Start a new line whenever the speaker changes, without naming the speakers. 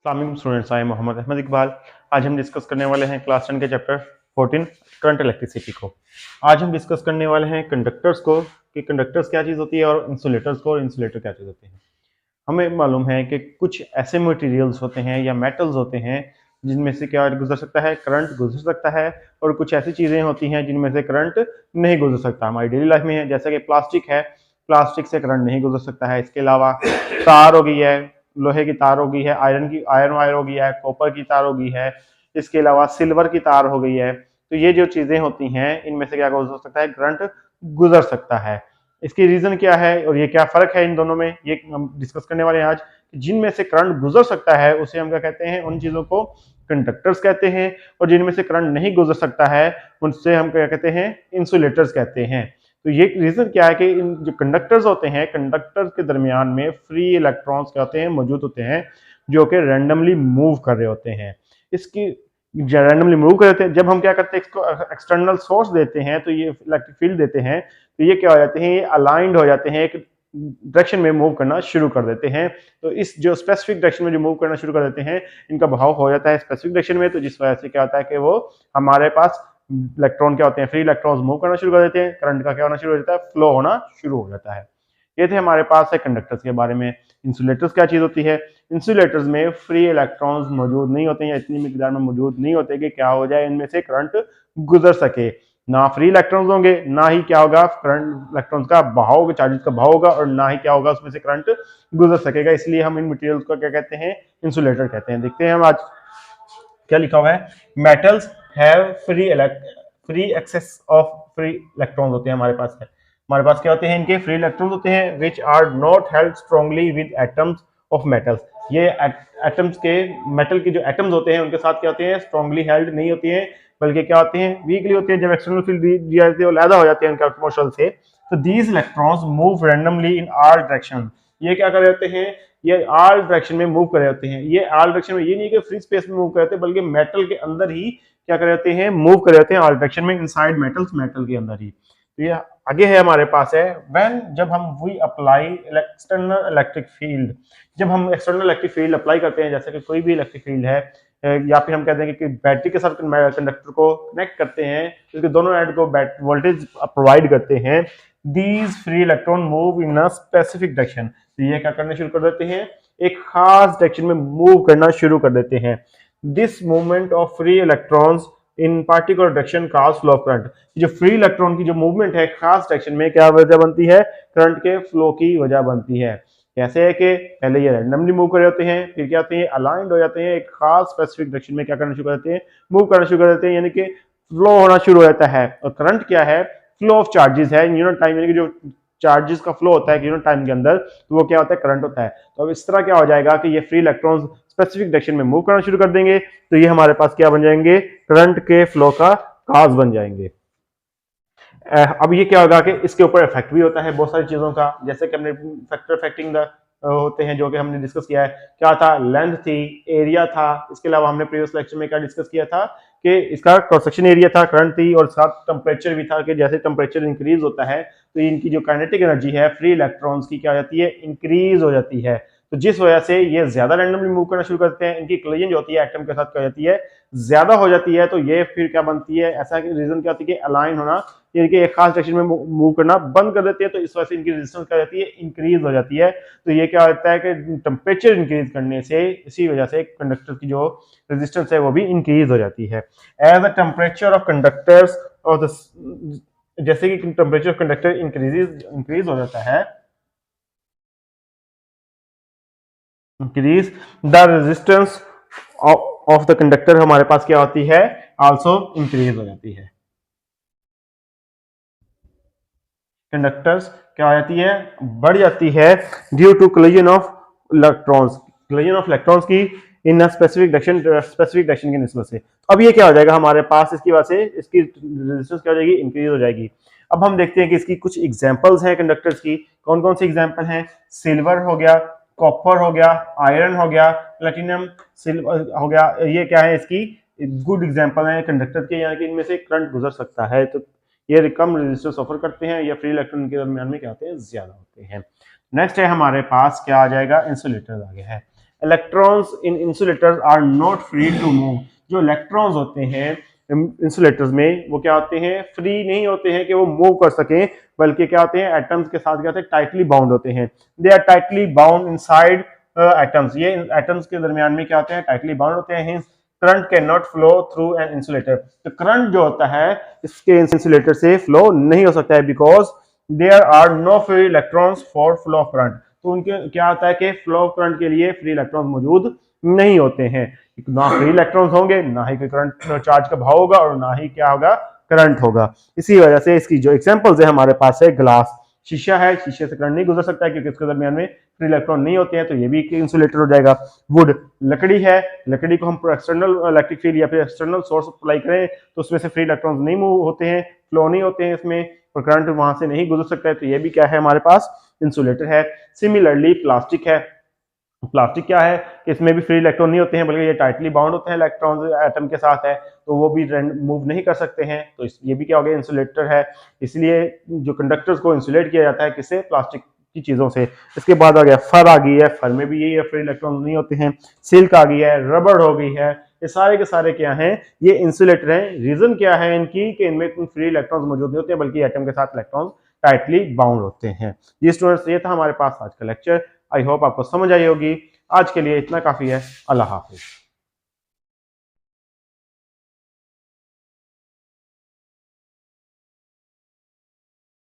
अस्सलाम स्टूडेंट्स, आई मोहम्मद अहमद इकबाल। आज हम डिस्कस करने वाले हैं क्लास 10 के चैप्टर 14 करंट इलेक्ट्रिसिटी को। आज हम डिस्कस करने वाले हैं कंडक्टर्स को कि कंडक्टर्स क्या चीज़ होती है और इंसुलेटर्स को और इंसुलेटर क्या चीज़ होते हैं। हमें मालूम है कि कुछ ऐसे मटेरियल्स होते हैं या मेटल्स होते हैं जिनमें से क्या गुजर सकता है, करंट गुजर सकता है, और कुछ ऐसी चीज़ें होती हैं जिनमें से करंट नहीं गुजर सकता। हमारी डेली लाइफ में है, जैसे कि प्लास्टिक है, प्लास्टिक से करंट नहीं गुजर सकता है। इसके अलावा तार हो गई है, लोहे की तार हो गई है, आयरन वायर हो गई है, कॉपर की तार हो गई है, इसके अलावा सिल्वर की तार हो गई है। तो ये जो चीज़ें होती हैं इनमें से क्या गुजर सकता है, करंट गुजर सकता है। इसकी रीजन क्या है और ये क्या फर्क है इन दोनों में, ये हम डिस्कस करने वाले हैं आज। जिनमें से करंट गुजर सकता है उसे हम क्या कहते हैं, उन चीजों को कंडक्टर्स कहते हैं, और जिनमें से करंट नहीं गुजर सकता है उनसे हम क्या कहते हैं, इंसुलेटर्स कहते हैं। तो ये रीजन क्या है कि इन जो कंडक्टर्स होते हैं, कंडक्टर्स के दरमियान में फ्री इलेक्ट्रॉन्स क्या होते हैं, मौजूद होते हैं, जो कि रैंडमली मूव कर रहे होते हैं। इसकी रैंडमली मूव कर रहे हैं, जब हम क्या करते हैं, इसको एक्सटर्नल सोर्स देते हैं, तो ये इलेक्ट्रिक फील्ड देते हैं, तो ये क्या हो जाते हैं, ये अलाइंड हो जाते हैं, एक डायरेक्शन में मूव करना शुरू कर देते हैं। तो इस जो स्पेसिफिक डायरेक्शन में जो मूव करना शुरू कर देते हैं, इनका बहाव हो जाता है स्पेसिफिक डायरेक्शन में। तो जिस वजह से क्या होता है कि वो हमारे पास इलेक्ट्रॉन क्या होते हैं, फ्री इलेक्ट्रॉन्स मूव करना शुरू कर देते हैं, करंट का क्या होना शुरू हो जाता है, फ्लो होना शुरू हो जाता है। ये थे हमारे पास है कंडक्टर्स के बारे में। इंसुलेटर्स क्या चीज होती है, इंसुलेटर्स में फ्री इलेक्ट्रॉन्स मौजूद नहीं होते हैं, या इतनी मिकदार में मौजूद नहीं होते कि क्या हो जाए, इनमें से करंट गुजर सके। ना फ्री इलेक्ट्रॉन्स होंगे, ना ही क्या होगा, करंट इलेक्ट्रॉन्स का बहाव, चार्जेस का बहाव होगा, और ना ही क्या होगा उसमें से करंट गुजर सकेगा। इसलिए हम इन मटेरियल्स को क्या कहते हैं, इंसुलेटर कहते हैं। देखते हैं हम आज क्या लिखा हुआ है। Metals have free access of free electrons होते हैं हमारे पास है। हमारे पास क्या होते हैं, इनके फ्री इलेक्ट्रॉन्स होते हैं, which are not held strongly with atoms of metals. ये एटम्स के, मेटल के जो एटम्स होते हैं उनके साथ क्या होते हैं, स्ट्रांगली हेल्ड नहीं होती हैं, बल्कि क्या होते हैं, वीकली होते हैं। जब एक्सटर्नल फील्ड दी जाती है वो लैदा हो जाते हैं उनके एटमॉस्फेयर से। तो these electrons move randomly in all direction. ये क्या कर रहे होते हैं, ये आल डायरेक्शन में मूव कर रहे होते हैं। ये आल डायरेक्शन में, ये नहीं कि फ्री स्पेस में मूव कर रहे होते, बल्कि मेटल के अंदर ही क्या कर रहे होते हैं, मूव कर रहे होते हैं आल डायरेक्शन में, इनसाइड मेटल्स, मेटल के अंदर ही। तो ये आगे है हमारे पास है, व्हेन, जब हम we apply external electric field. जब हम एक्सटर्नल इलेक्ट्रिक फील्ड अप्लाई करते हैं, जैसे कि कोई भी इलेक्ट्रिक फील्ड है, या फिर हम कहते हैं कि बैटरी के साथ कंडक्टर को कनेक्ट करते हैं, इसके दोनों एंड को वोल्टेज प्रोवाइड करते हैं, these free electron move in a specific direction. तो ये क्या करना शुरू कर देते हैं, एक खास डायरेक्शन में मूव करना शुरू कर देते हैं। This movement of free electrons in particular direction cause flow of current. जो फ्री इलेक्ट्रॉन की जो मूवमेंट है खास डायरेक्शन में, क्या वजह बनती है, करंट के फ्लो की वजह बनती है। कैसे है कि पहले ये रैंडमली मूव कर रहे होते हैं, फिर क्या होते हैं, अलाइंड हो जाते हैं, एक खास स्पेसिफिक डायरेक्शन में क्या करना शुरू कर देते हैं, मूव करना शुरू कर देते हैं, यानी कि फ्लो होना शुरू हो जाता है। और करंट क्या है, फ्लो ऑफ चार्जेस है, यूनिट टाइम, यानी कि जो चार्जेस का फ्लो होता है यूनिट टाइम के अंदर, तो वो क्या होता है, करंट होता है। तो अब इस तरह क्या हो जाएगा कि ये फ्री इलेक्ट्रॉन्स स्पेसिफिक डायरेक्शन में मूव करना शुरू कर देंगे, तो ये हमारे पास क्या बन जाएंगे, करंट के फ्लो का काज बन जाएंगे। अब ये क्या होगा कि इसके ऊपर इफेक्ट भी होता है बहुत सारी चीजों का, जैसे कि हमने फैक्टर इफेक्टिंग होते हैं, जो कि हमने डिस्कस किया है। क्या था, लेंथ थी, एरिया था, इसके अलावा हमने प्रीवियस लेक्चर में क्या डिस्कस किया था कि इसका क्रॉस सेक्शन एरिया था, करंट थी, और साथ टेम्परेचर भी था कि जैसे टेम्परेचर इंक्रीज होता है तो इनकी जो काइनेटिक एनर्जी है फ्री इलेक्ट्रॉन्स की क्या हो जाती है, इंक्रीज हो जाती है। तो जिस वजह से ये ज्यादा रैंडमली मूव करना शुरू करते हैं, इनकी कोलिजन जो होती है एटम के साथ क्या हो जाती है, ज्यादा हो जाती है। तो ये फिर क्या बनती है, ऐसा रीजन क्या होती है, अलाइन होना, यानी कि एक खास डायरेक्शन में मूव करना बंद कर देती है। तो इस वजह से इनकी रेजिस्टेंस क्या हो जाती है, इंक्रीज हो जाती है। तो ये क्या होता है कि टेम्परेचर इंक्रीज करने से, इसी वजह से कंडक्टर की जो रेजिस्टेंस है वो भी इंक्रीज हो जाती है। As the temperature of conductors और जैसे कि टेम्परेचर ऑफ कंडक्टर इंक्रीज हो जाता है, increase the resistance of the conductor हमारे पास क्या होती है, आल्सो इंक्रीज हो जाती है। कंडक्टर्स क्या हो जाती है, बढ़ जाती है, due to collision of electrons, collision of electrons की इन स्पेसिफिक डायरेक्शन की निस्बत से। अब ये क्या हो जाएगा हमारे पास, इसकी वजह से इसकी रेजिस्टेंस क्या हो जाएगी, इंक्रीज हो जाएगी। अब हम देखते हैं कि इसकी कुछ एग्जांपल्स हैं कंडक्टर्स की। कौन कौन से एग्जांपल हैं, सिल्वर हो गया, कॉपर हो गया, आयरन हो गया, प्लेटिनम, सिल्वर हो गया। ये क्या है, इसकी गुड एग्जांपल है कंडक्टर के, यहाँ कि इनमें से करंट गुजर सकता है। तो ये कम रेजिस्टेंस ऑफर करते हैं, या फ्री इलेक्ट्रॉन के दरमियान में क्या होते हैं, ज्यादा होते हैं। नेक्स्ट है हमारे पास क्या आ जाएगा, इंसुलेटर आ गया है। Electrons in insulators are not free to move. जो इलेक्ट्रॉन्स होते हैं इंसुलेटर्स में वो क्या होते हैं, फ्री नहीं होते हैं कि वो मूव कर सकें, बल्कि क्या होते हैं, एटम्स के साथ क्या होते हैं, टाइटली बाउंड होते हैं। They are tightly bound inside atoms. ये एटम्स के दरमियान में क्या होते हैं, टाइटली बाउंड होते हैं। Current can not flow through an insulator. तो करंट जो होता है इसके इंसुलेटर से फ्लो नहीं हो सकता है, because there are no free electrons for flow of current. तो उनके क्या होता है कि फ्लो ऑफ करंट के लिए फ्री इलेक्ट्रॉन्स मौजूद नहीं होते हैं। ना फ्री इलेक्ट्रॉन्स होंगे, ना ही कोई करंट चार्ज का भाव होगा, और ना ही क्या होगा, करंट होगा। इसी वजह से इसकी जो एग्जांपल्स है हमारे पास है, ग्लास, शीशा है, शीशे से करंट नहीं गुजर सकता है क्योंकि इसके दरमियान में फ्री इलेक्ट्रॉन नहीं होते हैं, तो ये भी इंसुलेटर हो जाएगा। वुड, लकड़ी है, लकड़ी को हम एक्सटर्नल इलेक्ट्रिक फील्ड या फिर एक्सटर्नल सोर्स अप्लाई करें तो उसमें से फ्री इलेक्ट्रॉन नहीं मूव होते हैं, फ्लो नहीं होते हैं इसमें, और करंट वहां से नहीं गुजर सकता है, तो ये भी क्या है, हमारे पास इंसुलेटर है। सिमिलरली प्लास्टिक है। प्लास्टिक क्या है कि इसमें भी फ्री इलेक्ट्रॉन नहीं होते हैं, बल्कि ये टाइटली बाउंड होते हैं इलेक्ट्रॉन एटम के साथ है, तो वो भी मूव नहीं कर सकते हैं, तो ये भी क्या हो गया, इंसुलेटर है। इसलिए जो कंडक्टर्स को इंसुलेट किया जाता है किससे, प्लास्टिक की चीजों से। इसके बाद आ गया फर, आ गई है, फर में भी यही है, फ्री इलेक्ट्रॉन नहीं होते हैं। सिल्क आ गई है, रबड़ हो गई है, ये सारे के सारे क्या हैं, ये इंसुलेटर हैं। रीजन क्या है इनकी कि इनमें फ्री इलेक्ट्रॉन्स मौजूद नहीं होते हैं, बल्कि एटम के साथ इलेक्ट्रॉन्स टाइटली बाउंड होते हैं। ये स्टूडेंट्स, ये था हमारे पास आज का लेक्चर। आई होप आपको समझ आई होगी। आज के लिए इतना काफी है। अल्लाह हाफिज।